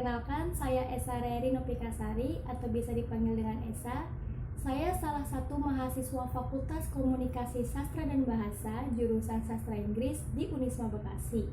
Perkenalkan, saya Esa Reri Nopikasari atau bisa dipanggil dengan Esa. Saya salah satu mahasiswa Fakultas Komunikasi Sastra dan Bahasa jurusan Sastra Inggris di Unisma Bekasi.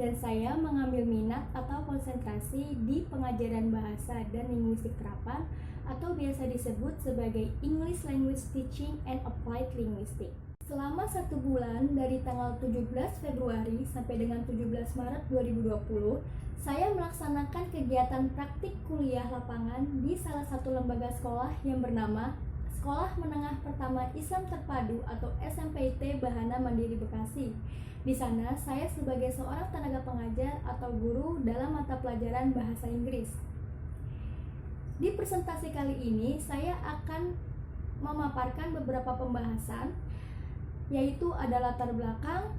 Dan saya mengambil minat atau konsentrasi di pengajaran bahasa dan linguistik terapan atau biasa disebut sebagai English Language Teaching and Applied Linguistics. Selama 1 bulan dari tanggal 17 Februari sampai dengan 17 Maret 2020, saya melaksanakan kegiatan praktik kuliah lapangan di salah satu lembaga sekolah yang bernama Sekolah Menengah Pertama Islam Terpadu atau SMPIT Bahana Mandiri Bekasi. Di sana, saya sebagai seorang tenaga pengajar atau guru dalam mata pelajaran bahasa Inggris. Di presentasi kali ini, saya akan memaparkan beberapa pembahasan, yaitu ada latar belakang,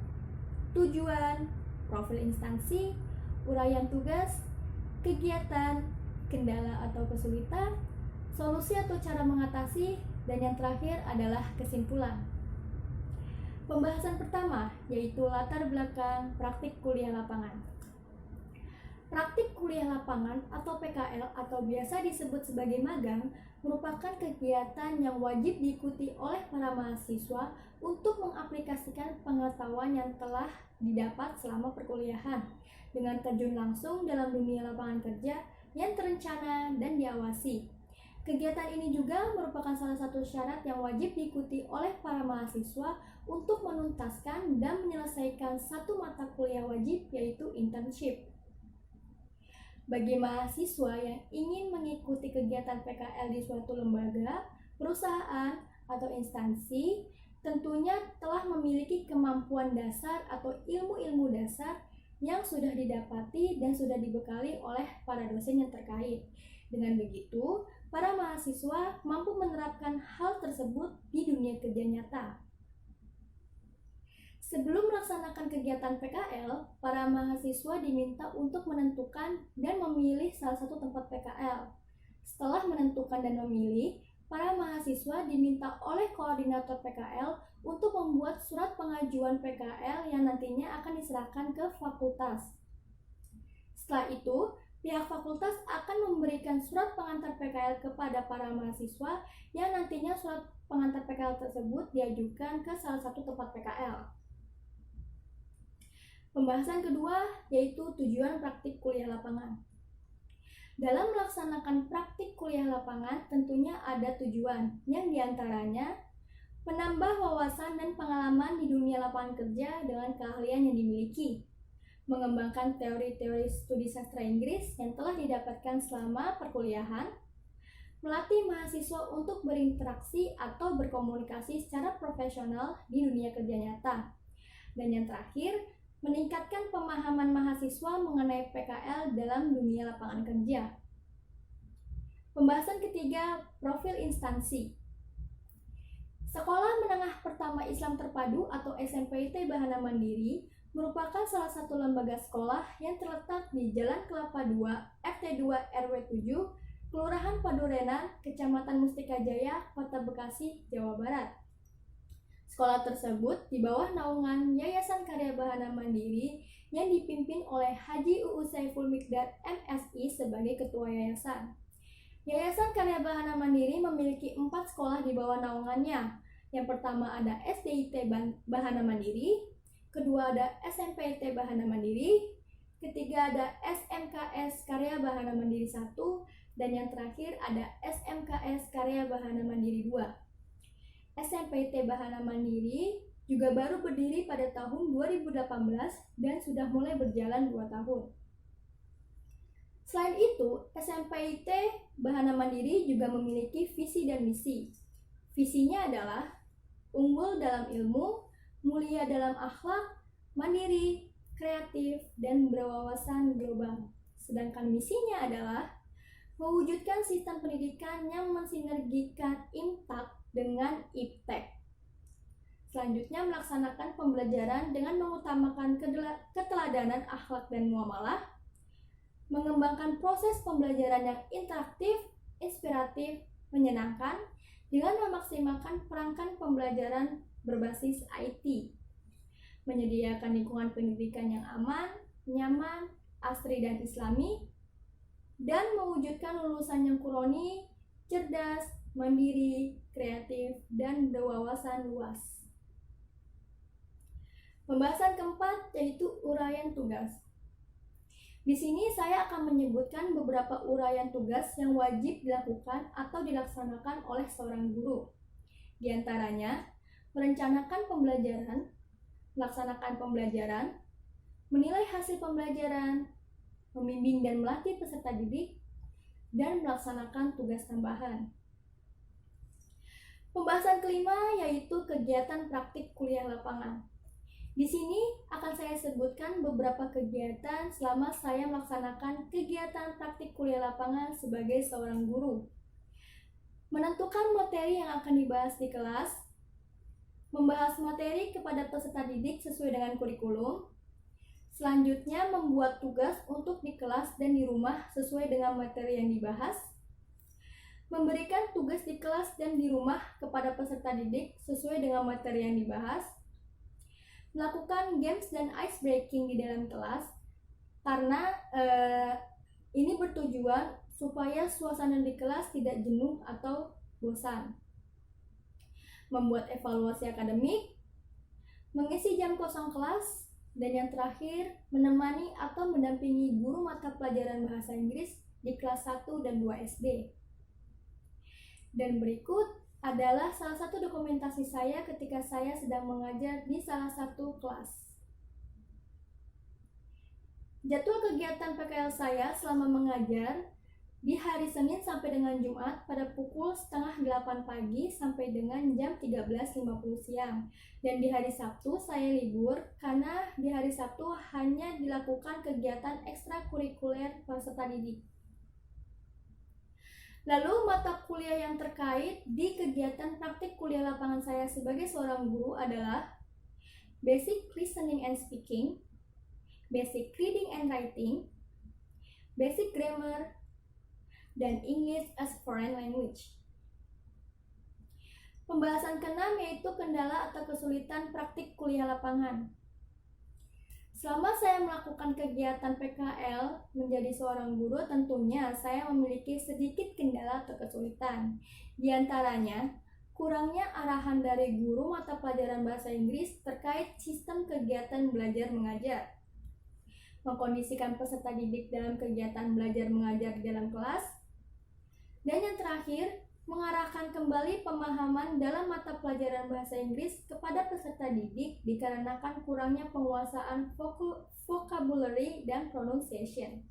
tujuan, profil instansi, uraian tugas, kegiatan, kendala atau kesulitan, solusi atau cara mengatasi, dan yang terakhir adalah kesimpulan. Pembahasan pertama yaitu latar belakang praktik kuliah lapangan. Praktik kuliah lapangan atau PKL atau biasa disebut sebagai magang merupakan kegiatan yang wajib diikuti oleh para mahasiswa untuk mengaplikasikan pengetahuan yang telah didapat selama perkuliahan dengan terjun langsung dalam dunia lapangan kerja yang terencana dan diawasi. Kegiatan ini juga merupakan salah satu syarat yang wajib diikuti oleh para mahasiswa untuk menuntaskan dan menyelesaikan satu mata kuliah wajib, yaitu internship. Bagi mahasiswa yang ingin mengikuti kegiatan PKL di suatu lembaga, perusahaan, atau instansi, tentunya telah memiliki kemampuan dasar atau ilmu-ilmu dasar yang sudah didapati dan sudah dibekali oleh para dosen yang terkait. Dengan begitu, para mahasiswa mampu menerapkan hal tersebut di dunia kerja nyata. Sebelum melaksanakan kegiatan PKL, para mahasiswa diminta untuk menentukan dan memilih salah satu tempat PKL. Setelah menentukan dan memilih, para mahasiswa diminta oleh koordinator PKL untuk membuat surat pengajuan PKL yang nantinya akan diserahkan ke fakultas. Setelah itu, pihak fakultas akan memberikan surat pengantar PKL kepada para mahasiswa yang nantinya surat pengantar PKL tersebut diajukan ke salah satu tempat PKL. Pembahasan kedua yaitu tujuan praktik kuliah lapangan. Dalam melaksanakan praktik kuliah lapangan tentunya ada tujuan yang diantaranya menambah wawasan dan pengalaman di dunia lapangan kerja dengan keahlian yang dimiliki, mengembangkan teori-teori studi sastra Inggris yang telah didapatkan selama perkuliahan, melatih mahasiswa untuk berinteraksi atau berkomunikasi secara profesional di dunia kerja nyata, dan yang terakhir, meningkatkan pemahaman mahasiswa mengenai PKL dalam dunia lapangan kerja. Pembahasan ketiga, profil instansi. Sekolah Menengah Pertama Islam Terpadu atau SMPIT Bahana Mandiri merupakan salah satu lembaga sekolah yang terletak di Jalan Kelapa 2, RT 2 RW 7, Kelurahan Padurenan, Kecamatan Mustika Jaya, Kota Bekasi, Jawa Barat. Sekolah tersebut di bawah naungan Yayasan Karya Bahana Mandiri yang dipimpin oleh Haji UU Saiful Miqdad MSI sebagai ketua yayasan. Yayasan Karya Bahana Mandiri memiliki 4 sekolah di bawah naungannya. Yang pertama ada SDIT Bahana Mandiri, kedua ada SMPIT Bahana Mandiri, ketiga ada SMKS Karya Bahana Mandiri 1, dan yang terakhir ada SMKS Karya Bahana Mandiri 2. SMPIT Bahana Mandiri juga baru berdiri pada tahun 2018 dan sudah mulai berjalan 2 tahun. Selain itu, SMPIT Bahana Mandiri juga memiliki visi dan misi. Visinya adalah unggul dalam ilmu, mulia dalam akhlak, mandiri, kreatif, dan berwawasan global. Sedangkan misinya adalah mewujudkan sistem pendidikan yang mensinergikan IMTAK dengan IPTEK. Selanjutnya melaksanakan pembelajaran dengan mengutamakan keteladanan akhlak dan muamalah, mengembangkan proses pembelajaran yang interaktif, inspiratif, menyenangkan, dengan memaksimalkan perangkat pembelajaran berbasis IT, menyediakan lingkungan pendidikan yang aman, nyaman, asri dan islami, dan mewujudkan lulusan yang kuroni, cerdas, mandiri, kreatif, dan berwawasan luas. Pembahasan keempat yaitu uraian tugas. Di sini saya akan menyebutkan beberapa uraian tugas yang wajib dilakukan atau dilaksanakan oleh seorang guru. Di antaranya, merencanakan pembelajaran, melaksanakan pembelajaran, menilai hasil pembelajaran, membimbing dan melatih peserta didik, dan melaksanakan tugas tambahan. Pembahasan kelima yaitu kegiatan praktik kuliah lapangan. Di sini akan saya sebutkan beberapa kegiatan selama saya melaksanakan kegiatan praktik kuliah lapangan sebagai seorang guru. Menentukan materi yang akan dibahas di kelas, membahas materi kepada peserta didik sesuai dengan kurikulum, selanjutnya membuat tugas untuk di kelas dan di rumah sesuai dengan materi yang dibahas, memberikan tugas di kelas dan di rumah kepada peserta didik sesuai dengan materi yang dibahas, melakukan games dan ice breaking di dalam kelas karena ini bertujuan supaya suasana di kelas tidak jenuh atau bosan. Membuat evaluasi akademik, mengisi jam kosong kelas, dan yang terakhir menemani atau mendampingi guru mata pelajaran bahasa Inggris di kelas 1 dan 2 SD. Dan berikut adalah salah satu dokumentasi saya ketika saya sedang mengajar di salah satu kelas. Jadwal kegiatan PKL saya selama mengajar di hari Senin sampai dengan Jumat pada pukul setengah 8 pagi sampai dengan jam 13.50 siang. Dan di hari Sabtu saya libur karena di hari Sabtu hanya dilakukan kegiatan ekstrakurikuler peserta didik. Lalu mata kuliah yang terkait di kegiatan praktik kuliah lapangan saya sebagai seorang guru adalah Basic Listening and Speaking, Basic Reading and Writing, Basic Grammar, dan English as Foreign Language. Pembahasan keenam yaitu kendala atau kesulitan praktik kuliah lapangan. Selama saya melakukan kegiatan PKL menjadi seorang guru, tentunya saya memiliki sedikit kendala atau kesulitan. Di antaranya, kurangnya arahan dari guru mata pelajaran bahasa Inggris terkait sistem kegiatan belajar mengajar, mengkondisikan peserta didik dalam kegiatan belajar mengajar di dalam kelas, dan yang terakhir, mengarahkan kembali pemahaman dalam mata pelajaran bahasa Inggris kepada peserta didik dikarenakan kurangnya penguasaan vocabulary dan pronunciation.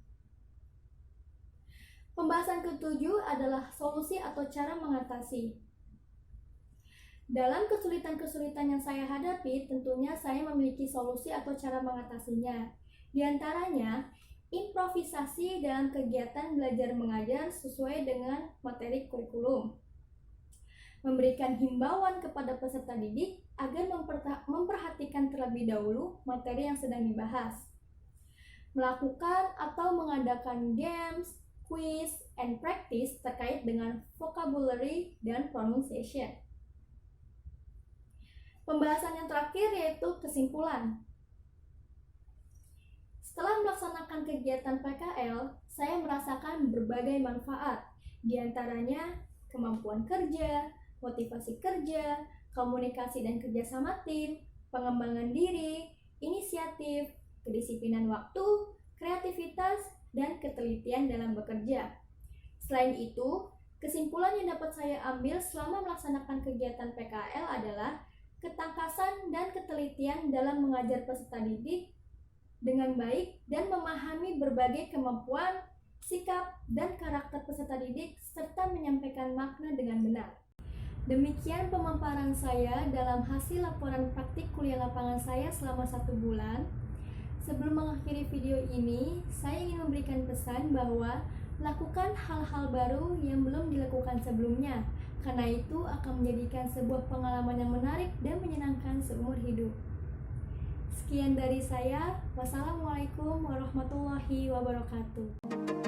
Pembahasan ketujuh adalah solusi atau cara mengatasi. Dalam kesulitan-kesulitan yang saya hadapi, tentunya saya memiliki solusi atau cara mengatasinya. Di antaranya, improvisasi dalam kegiatan belajar mengajar sesuai dengan materi kurikulum. Memberikan himbauan kepada peserta didik agar memperhatikan terlebih dahulu materi yang sedang dibahas. Melakukan atau mengadakan games, quiz, and practice terkait dengan vocabulary dan pronunciation. Pembahasan yang terakhir yaitu kesimpulan. Setelah melaksanakan kegiatan PKL, saya merasakan berbagai manfaat, di antaranya kemampuan kerja, motivasi kerja, komunikasi dan kerjasama tim, pengembangan diri, inisiatif, kedisiplinan waktu, kreativitas, dan ketelitian dalam bekerja. Selain itu, kesimpulan yang dapat saya ambil selama melaksanakan kegiatan PKL adalah ketangkasan dan ketelitian dalam mengajar peserta didik dengan baik dan memahami berbagai kemampuan, sikap, dan karakter peserta didik serta menyampaikan makna dengan benar. Demikian pemaparan saya dalam hasil laporan praktik kuliah lapangan saya selama 1 bulan. Sebelum mengakhiri video ini, saya ingin memberikan pesan bahwa lakukan hal-hal baru yang belum dilakukan sebelumnya, karena itu akan menjadikan sebuah pengalaman yang menarik dan menyenangkan seumur hidup. Sekian dari saya. Wassalamualaikum warahmatullahi wabarakatuh.